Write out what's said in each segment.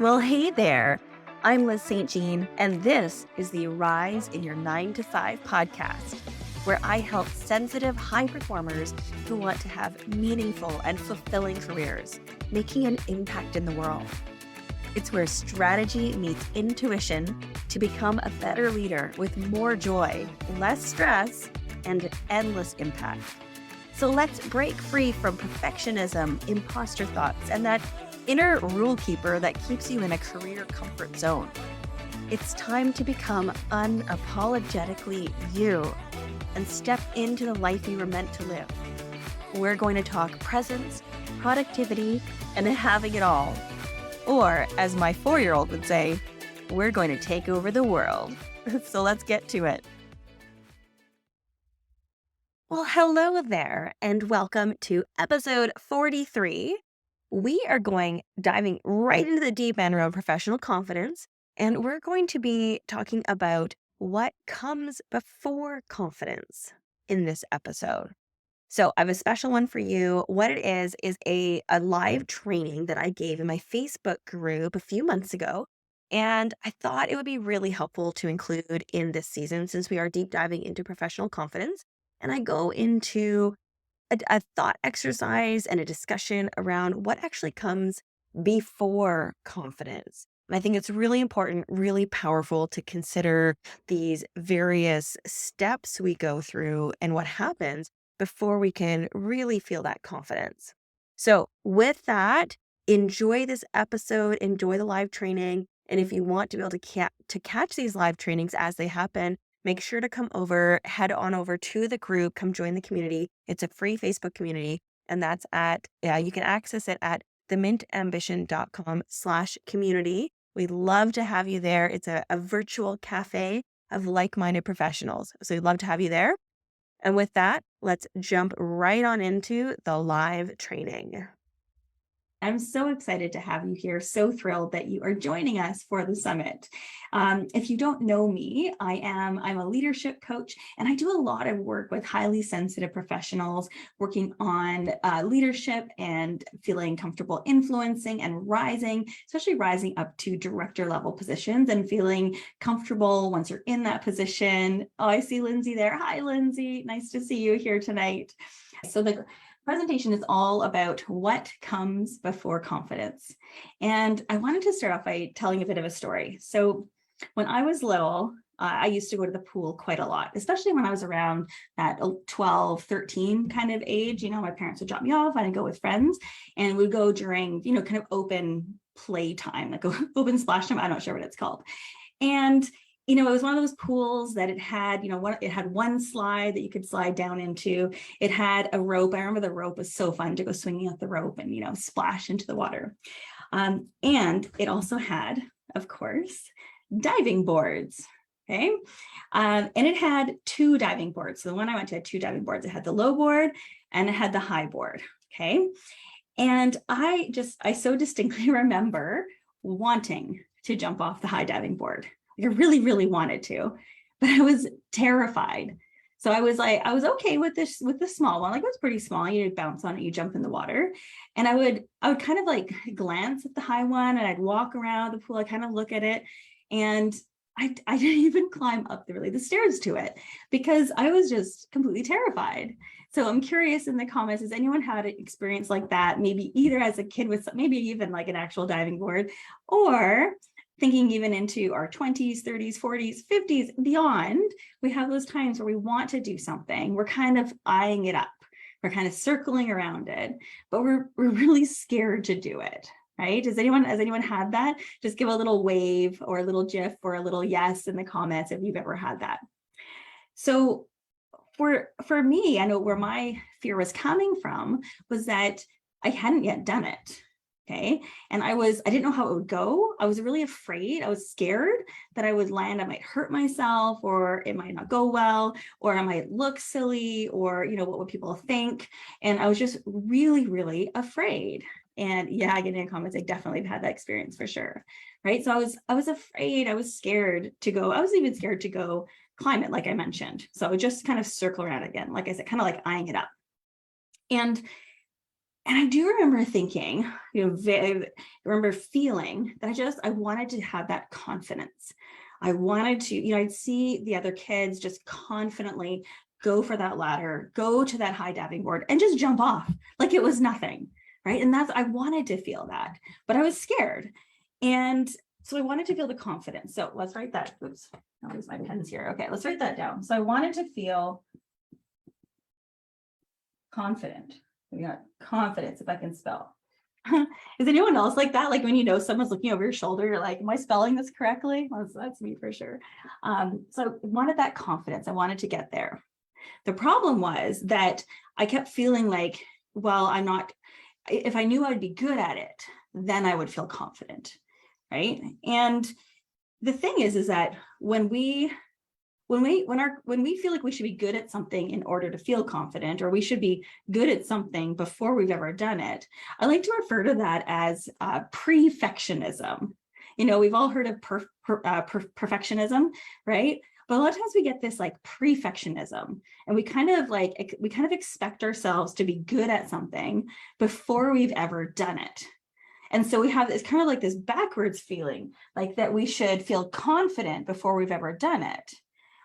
Well, hey there. I'm Liz St. Jean, and this is the Rise in Your 9 to 5 podcast, where I help sensitive high performers who want to have meaningful and fulfilling careers, making an impact in the world. It's where strategy meets intuition to become a better leader with more joy, less stress, and endless impact. So let's break free from perfectionism, imposter thoughts, and that inner rule keeper that keeps you in a career comfort zone. It's time to become unapologetically you and step into the life you were meant to live. We're going to talk presence, productivity, and having it all. Or, as my 4-year-old would say, we're going to take over the world. So let's get to it. Well, hello there, and welcome to episode 43. We are diving right into the deep end around professional confidence, and we're going to be talking about what comes before confidence in this episode. So I have a special one for you. What it is a live training that I gave in my Facebook group a few months ago. And I thought it would be really helpful to include in this season since we are deep diving into professional confidence. And I go into a thought exercise and a discussion around what actually comes before confidence. And I think it's really important, really powerful to consider these various steps we go through and what happens before we can really feel that confidence. So, with that, enjoy this episode, enjoy the live training. And if you want to be able to catch these live trainings as they happen, make sure to head on over to the group, come join the community. It's a free Facebook community, and you can access it at themintambition.com/community. We'd love to have you there. It's a virtual cafe of like-minded professionals. So we'd love to have you there. And with that, let's jump right on into the live training. I'm so excited to have you here. So thrilled that you are joining us for the summit. If you don't know me, I'm a leadership coach, and I do a lot of work with highly sensitive professionals working on leadership and feeling comfortable influencing and rising, especially rising up to director level positions and feeling comfortable once you're in that position. Oh, I see Lindsay there. Hi, Lindsay. Nice to see you here tonight. So the presentation is all about what comes before confidence. And I wanted to start off by telling a bit of a story. So when I was little, I used to go to the pool quite a lot, especially when I was around that 12, 13 kind of age. My parents would drop me off and I'd go with friends, and we'd go during, kind of open play time, like open splash time. I'm not sure what it's called. And it was one of those pools that it had one slide that you could slide down into. It had a rope. I remember the rope was so fun to go swinging up the rope and, splash into the water. And it also had, of course, diving boards. Okay. And it had 2 diving boards. So the one I went to had 2 diving boards. It had the low board and it had the high board. Okay. And I so distinctly remember wanting to jump off the high diving board. I really, really wanted to, but I was terrified. So I was okay with the small one. Like, it was pretty small. You bounce on it, you jump in the water. And I would kind of like glance at the high one, and I'd walk around the pool. I kind of look at it, and I didn't even climb up the stairs to it because I was just completely terrified. So I'm curious in the comments, has anyone had an experience like that? Maybe either as a kid with maybe even like an actual diving board, or thinking even into our 20s, 30s, 40s, 50s, beyond, we have those times where we want to do something. We're kind of eyeing it up. We're kind of circling around it, but we're really scared to do it, right? Has anyone had that? Just give a little wave or a little GIF or a little yes in the comments if you've ever had that. So for me, I know where my fear was coming from was that I hadn't yet done it. Okay. And I didn't know how it would go. I was really afraid. I was scared that I would land. I might hurt myself, or it might not go well, or I might look silly, or, what would people think? And I was just really, really afraid. And yeah, I get in comments, I definitely had that experience for sure. Right. So I was afraid. I was scared to go. I was even scared to go climb it, like I mentioned. So I would just kind of circle around again, like I said, kind of like eyeing it up. And And I do remember thinking, I remember feeling that I wanted to have that confidence. I wanted to, I'd see the other kids just confidently go for that ladder, go to that high diving board and just jump off like it was nothing, right? And I wanted to feel that, but I was scared. And so I wanted to feel the confidence. So let's write that. Oops, I'll use my pens here. Okay, let's write that down. So I wanted to feel confident. We got confidence, if I can spell. Is anyone else like that? Like when someone's looking over your shoulder, you're like, am I spelling this correctly? Well, that's me for sure. So I wanted that confidence. I wanted to get there. The problem was that I kept feeling like, well, if I knew I'd be good at it, then I would feel confident, right? And the thing is that when we feel like we should be good at something in order to feel confident, or we should be good at something before we've ever done it, I like to refer to that as perfectionism. We've all heard of perfectionism, right? But a lot of times we get this like perfectionism, and we kind of expect ourselves to be good at something before we've ever done it. And so we have this kind of like this backwards feeling, like that we should feel confident before we've ever done it.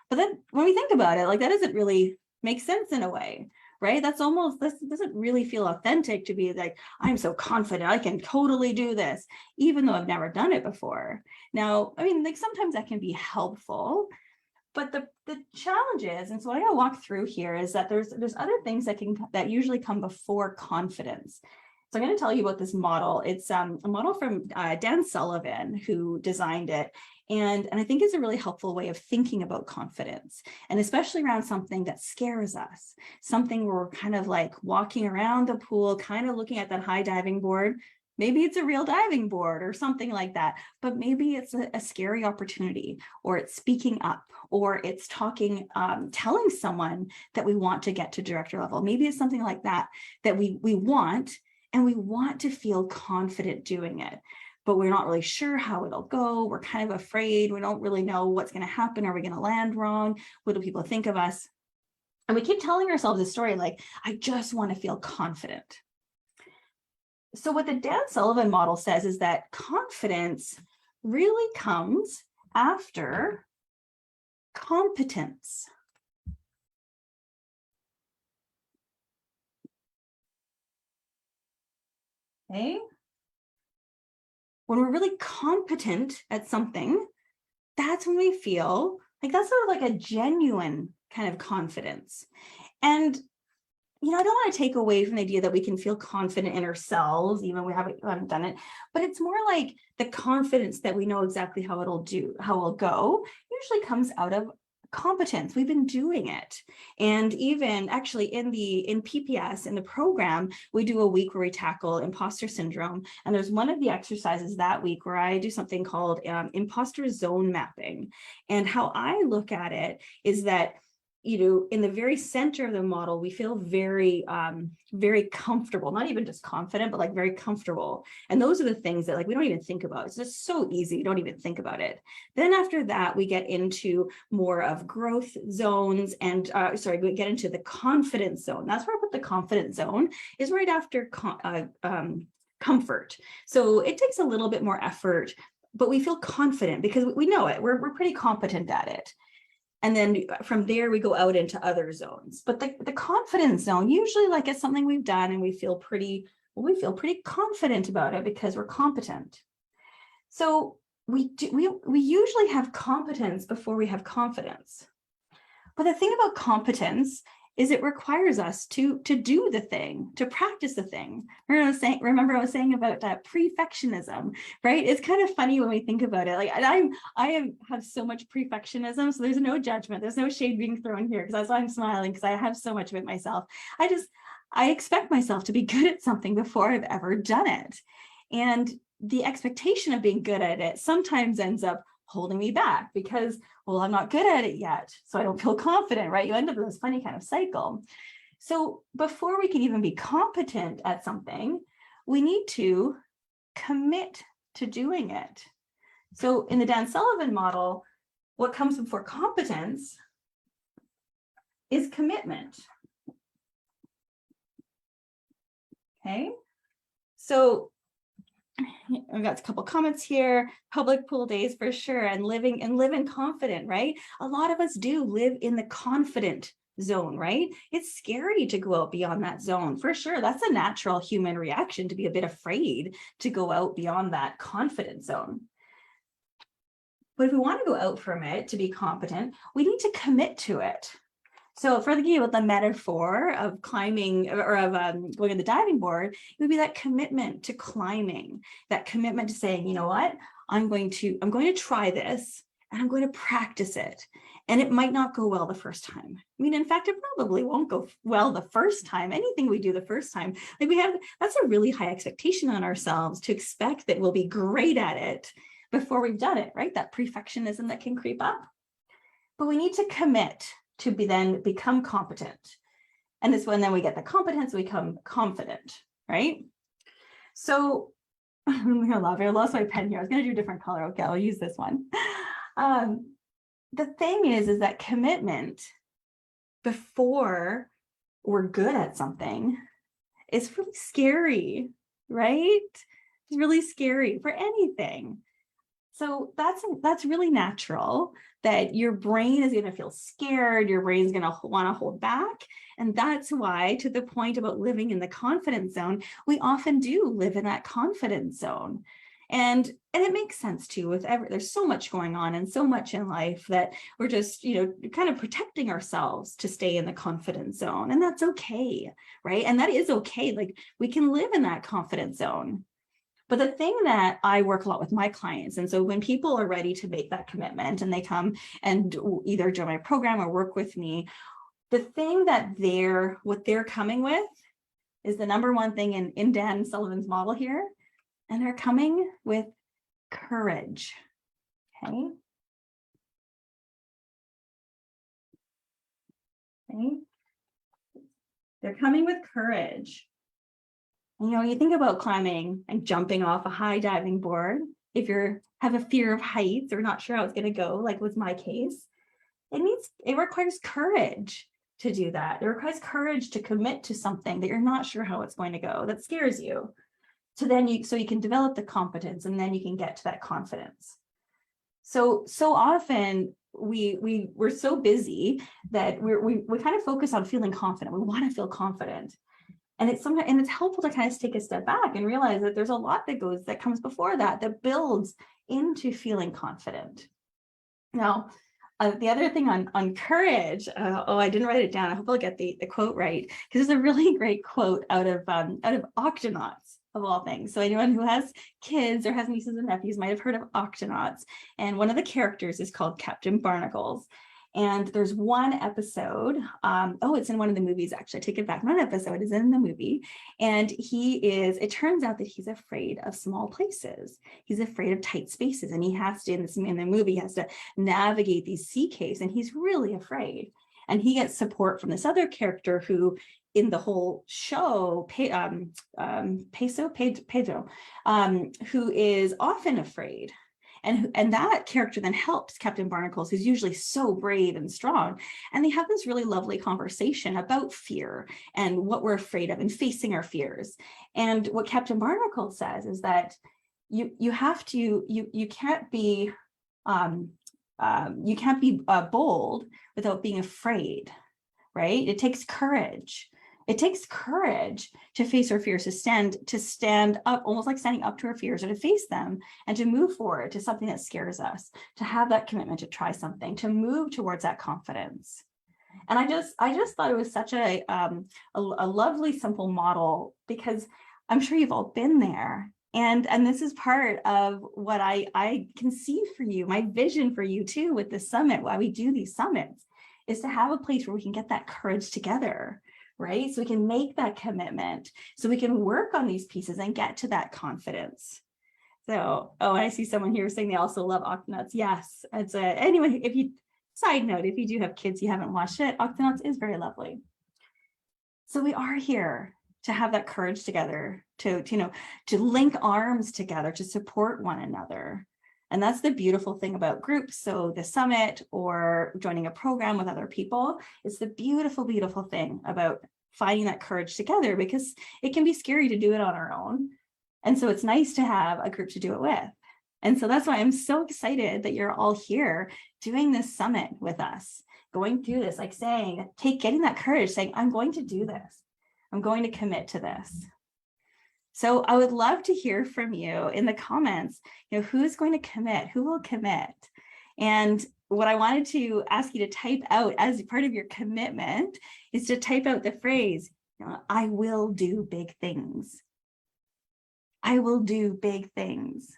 But then when we think about it, like that doesn't really make sense in a way, right? This doesn't really feel authentic to be like, I'm so confident, I can totally do this, even though I've never done it before. Now, I mean, like sometimes that can be helpful, but the challenge is, and so what I gotta walk through here is that there's other things that usually come before confidence. So I'm going to tell you about this model. It's a model from Dan Sullivan, who designed it. And I think it's a really helpful way of thinking about confidence, and especially around something that scares us, something where we're kind of like walking around the pool, kind of looking at that high diving board. Maybe it's a real diving board or something like that, but maybe it's a scary opportunity, or it's speaking up, or it's telling someone that we want to get to director level. Maybe it's something like that we want, and we want to feel confident doing it, but we're not really sure how it'll go. We're kind of afraid. We don't really know what's going to happen. Are we going to land wrong? What do people think of us? And we keep telling ourselves this story like, I just want to feel confident. So what the Dan Sullivan model says is that confidence really comes after competence. Okay. When we're really competent at something, that's when we feel like that's sort of like a genuine kind of confidence. And I don't want to take away from the idea that we can feel confident in ourselves, even we haven't done it, but it's more like the confidence that we know exactly how it'll go usually comes out of competence. We've been doing it. And even actually in PPS, in the program, we do a week where we tackle imposter syndrome. And there's one of the exercises that week where I do something called imposter zone mapping. And how I look at it is that in the very center of the model, we feel very, very comfortable, not even just confident, but like very comfortable. And those are the things that like we don't even think about. It's just so easy. You don't even think about it. Then after that, we get into more of growth zones and we get into the confidence zone. That's where I put the confidence zone, is right after comfort. So it takes a little bit more effort, but we feel confident because we know it. We're pretty competent at it. And then from there, we go out into other zones. But the confidence zone, usually like it's something we've done and we feel pretty confident about it because we're competent. So we usually have competence before we have confidence. But the thing about competence is it requires us to do the thing, to practice the thing. Remember I was saying about perfectionism, right? It's kind of funny when we think about it. Like I have so much perfectionism, so there's no judgment, there's no shade being thrown here, because that's why I'm smiling, because I have so much of it myself. I expect myself to be good at something before I've ever done it. And the expectation of being good at it sometimes ends up holding me back because, well, I'm not good at it yet, so I don't feel confident, right? You end up in this funny kind of cycle. So before we can even be competent at something, we need to commit to doing it. So in the Dan Sullivan model, what comes before competence is commitment. Okay. So I've got a couple comments here. Public pool days for sure, and living confident, right? A lot of us do live in the confident zone, right? It's scary to go out beyond that zone for sure. That's a natural human reaction, to be a bit afraid to go out beyond that confident zone. But if we want to go out from it to be competent, we need to commit to it. So for the metaphor of climbing or of going on the diving board, it would be that commitment to climbing, that commitment to saying, you know what, I'm going to try this and I'm going to practice it. And it might not go well the first time. I mean, in fact, it probably won't go well the first time. Anything we do the first time, that's a really high expectation on ourselves to expect that we'll be great at it before we've done it, right? That perfectionism that can creep up. But we need to commit to then become competent. And it's when then we get the competence, we become confident, right? So I'm gonna laugh. I lost my pen here. I was gonna do a different color. Okay, I'll use this one. The thing is that commitment before we're good at something is really scary, right? It's really scary for anything. So that's really natural, that your brain is going to feel scared, your brain's going to want to hold back. And that's why, to the point about living in the confidence zone, we often do live in that confidence zone. And it makes sense too, there's so much going on and so much in life that we're just, kind of protecting ourselves to stay in the confidence zone. And that's okay, right? And that is okay. Like, we can live in that confidence zone. But the thing that I work a lot with my clients, and so when people are ready to make that commitment and they come and either join my program or work with me, the thing that what they're coming with is the number one thing in Dan Sullivan's model here, and they're coming with courage. Okay. Okay. They're coming with courage. You think about climbing and jumping off a high diving board. If you have a fear of heights or not sure how it's going to go, like was my case, it requires courage to do that. It requires courage to commit to something that you're not sure how it's going to go, that scares you. So you can develop the competence, and then you can get to that confidence. So often we're so busy that we kind of focus on feeling confident. We want to feel confident. And it's helpful to kind of take a step back and realize that there's a lot that comes before that builds into feeling confident. Now, the other thing on courage, I didn't write it down. I hope I'll get the quote right, because there's a really great quote out of Octonauts, of all things. So anyone who has kids or has nieces and nephews might have heard of Octonauts. And one of the characters is called Captain Barnacles. And there's one episode, it's in one of the movies, actually, I take it back, not an episode, is in the movie. And it turns out that he's afraid of small places. He's afraid of tight spaces. And he has to, in the movie, he has to navigate these sea caves, and he's really afraid. And he gets support from this other character who, in the whole show, Pedro, who is often afraid. And that character then helps Captain Barnacles, who's usually so brave and strong. And they have this really lovely conversation about fear and what we're afraid of and facing our fears. And what Captain Barnacles says is that you can't be bold without being afraid, right? It takes courage. It takes courage to face our fears, to stand up, almost like standing up to our fears, or to face them and to move forward to something that scares us, to have that commitment to try something, to move towards that confidence. And I just thought it was such a lovely, simple model, because I'm sure you've all been there. And this is part of what I can see for you, my vision for you too, with the summit, why we do these summits, is to have a place where we can get that courage together, right? So we can make that commitment, so we can work on these pieces and get to that confidence. So, I see someone here saying they also love Octonauts. Yes, anyway, side note, if you do have kids, you haven't watched it, Octonauts is very lovely. So we are here to have that courage together, to link arms together, to support one another. And that's the beautiful thing about groups. So the summit or joining a program with other people, it's the beautiful, beautiful thing about finding that courage together, because it can be scary to do it on our own. And so it's nice to have a group to do it with. And so that's why I'm so excited that you're all here doing this summit with us, going through this, like saying, getting that courage, saying, I'm going to do this. I'm going to commit to this. So I would love to hear from you in the comments, who's going to commit, who will commit? And what I wanted to ask you to type out as part of your commitment is to type out the phrase, I will do big things. I will do big things.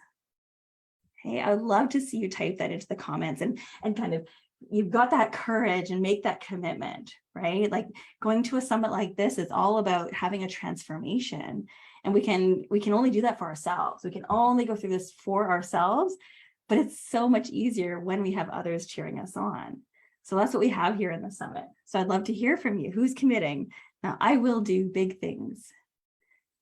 Okay, I would love to see you type that into the comments and kind of, you've got that courage and make that commitment, right? Like going to a summit like this is all about having a transformation. And we can only do that for ourselves. We can only go through this for ourselves, but it's so much easier when we have others cheering us on. So that's what we have here in the summit. So I'd love to hear from you. Who's committing? Now, I will do big things.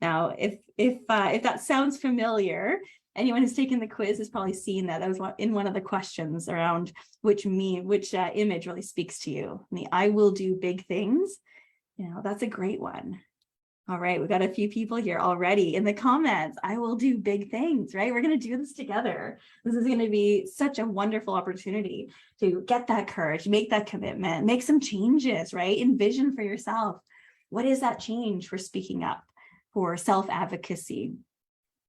Now, if that sounds familiar, anyone who's taken the quiz has probably seen that. That was in one of the questions around which image really speaks to you. And the I will do big things, that's a great one. All right, we've got a few people here already in the comments. I will do big things, right? We're going to do this together. This is going to be such a wonderful opportunity to get that courage, make that commitment, make some changes, right? Envision for yourself. What is that change for speaking up, for self-advocacy?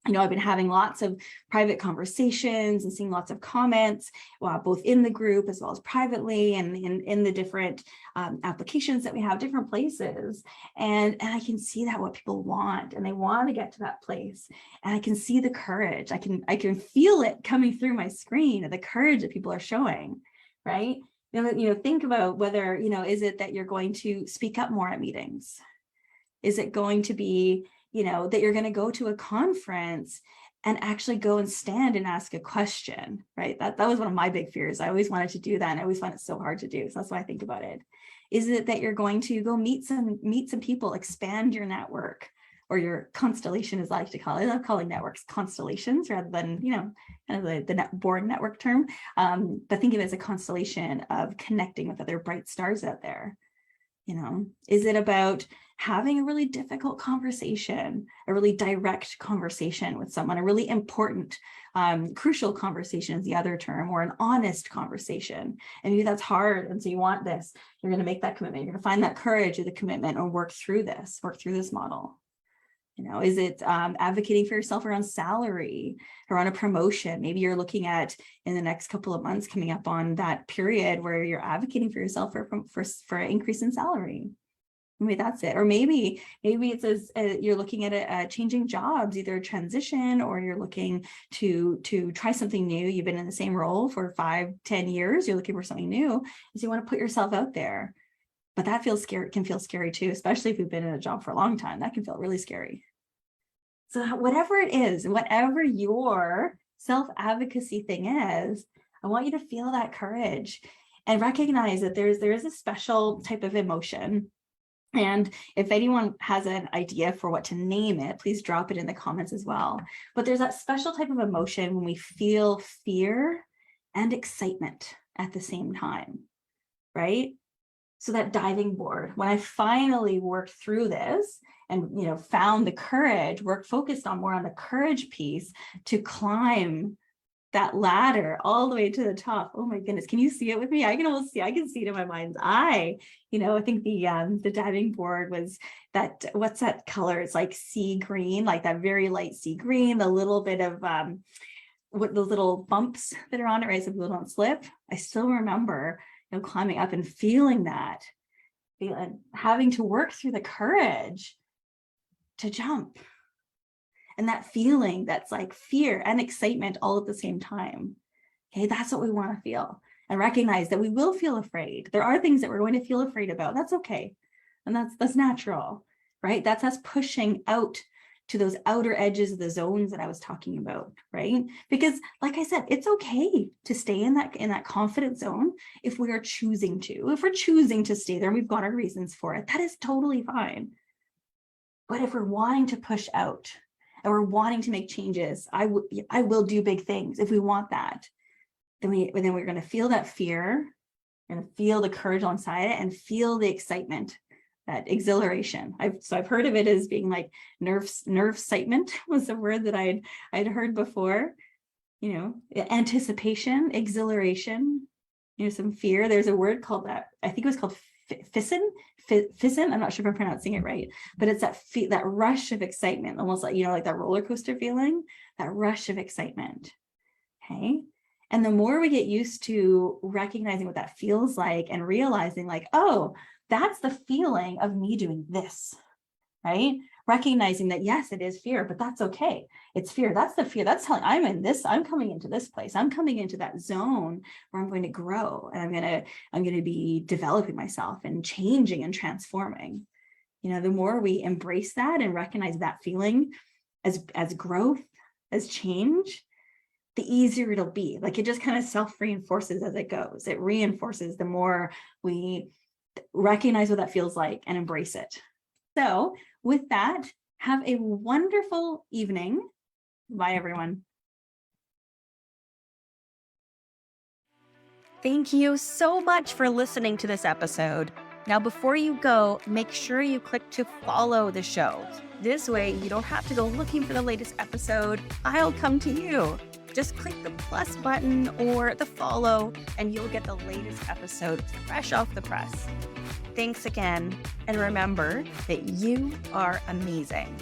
I've been having lots of private conversations and seeing lots of comments, both in the group as well as privately and in the different applications that we have, different places. And I can see that what people want, and they want to get to that place. And I can see the courage. I can feel it coming through my screen, the courage that people are showing, right? Think about whether, is it that you're going to speak up more at meetings? Is it going to be that you're going to go to a conference and actually go and stand and ask a question, right? That was one of my big fears. I always wanted to do that, and I always find it so hard to do. So that's why I think about it. Is it that you're going to go meet some people, expand your network, or your constellation, as I like to call it? I love calling networks constellations rather than, kind of the boring network term. But think of it as a constellation of connecting with other bright stars out there. Is it about having a really difficult conversation, a really direct conversation with someone, a really important, crucial conversation is the other term, or an honest conversation? And maybe that's hard. And so you want this, you're going to make that commitment. You're going to find that courage or the commitment and work through this model. Is it advocating for yourself around salary or on a promotion? Maybe you're looking at in the next couple of months coming up on that period where you're advocating for yourself for an increase in salary. Maybe that's it. Or maybe it says you're looking at changing jobs, either a transition, or you're looking to try something new. You've been in the same role for 5-10 years. You're looking for something new. So you want to put yourself out there. But that can feel scary too, especially if you've been in a job for a long time. That can feel really scary. So whatever it is, whatever your self-advocacy thing is, I want you to feel that courage and recognize that there is a special type of emotion. And if anyone has an idea for what to name it, please drop it in the comments as well. But there's that special type of emotion when we feel fear and excitement at the same time, right? So that diving board, when I finally worked through this and, found the courage, focused on more on the courage piece to climb that ladder all the way to the top. Oh my goodness, can you see it with me? I can see it in my mind's eye. I think the diving board was that, what's that color? It's like sea green, like that very light sea green, the little bit of what the little bumps that are on it, right? So people don't slip. I still remember climbing up and feeling that, having to work through the courage to jump. And that feeling that's like fear and excitement all at the same time. Okay, that's what we want to feel. And recognize that we will feel afraid. There are things that we're going to feel afraid about. That's okay. And that's natural, right? That's us pushing out to those outer edges of the zones that I was talking about, right? Because like I said, it's okay to stay in that confident zone if we are choosing to. If we're choosing to stay there and we've got our reasons for it, that is totally fine. But if we're wanting to push out and we're wanting to make changes, I will do big things. If we want that, then we're going to feel that fear, we're going to feel the courage alongside it and feel the excitement that exhilaration. I've heard of it as being like nerve excitement was the word that I'd heard before. Anticipation, exhilaration, some fear. There's a word called that. I think it was called fissin. I'm not sure if I'm pronouncing it right, but it's that rush of excitement, almost like, like that roller coaster feeling, that rush of excitement. Okay. And the more we get used to recognizing what that feels like and realizing like, oh, that's the feeling of me doing this, right? Recognizing that, yes, it is fear, but that's okay. It's fear. That's the fear. That's telling I'm coming into this place. I'm coming into that zone where I'm going to grow and I'm going to be developing myself and changing and transforming. The more we embrace that and recognize that feeling as growth, as change, the easier it'll be. Like it just kind of self-reinforces as it goes. It reinforces the more we recognize what that feels like and embrace it. So with that, have a wonderful evening. Bye, everyone. Thank you so much for listening to this episode. Now, before you go, make sure you click to follow the show. This way, you don't have to go looking for the latest episode. I'll come to you. Just click the plus button or the follow, and you'll get the latest episode fresh off the press. Thanks again, and remember that you are amazing.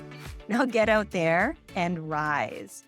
Now get out there and rise.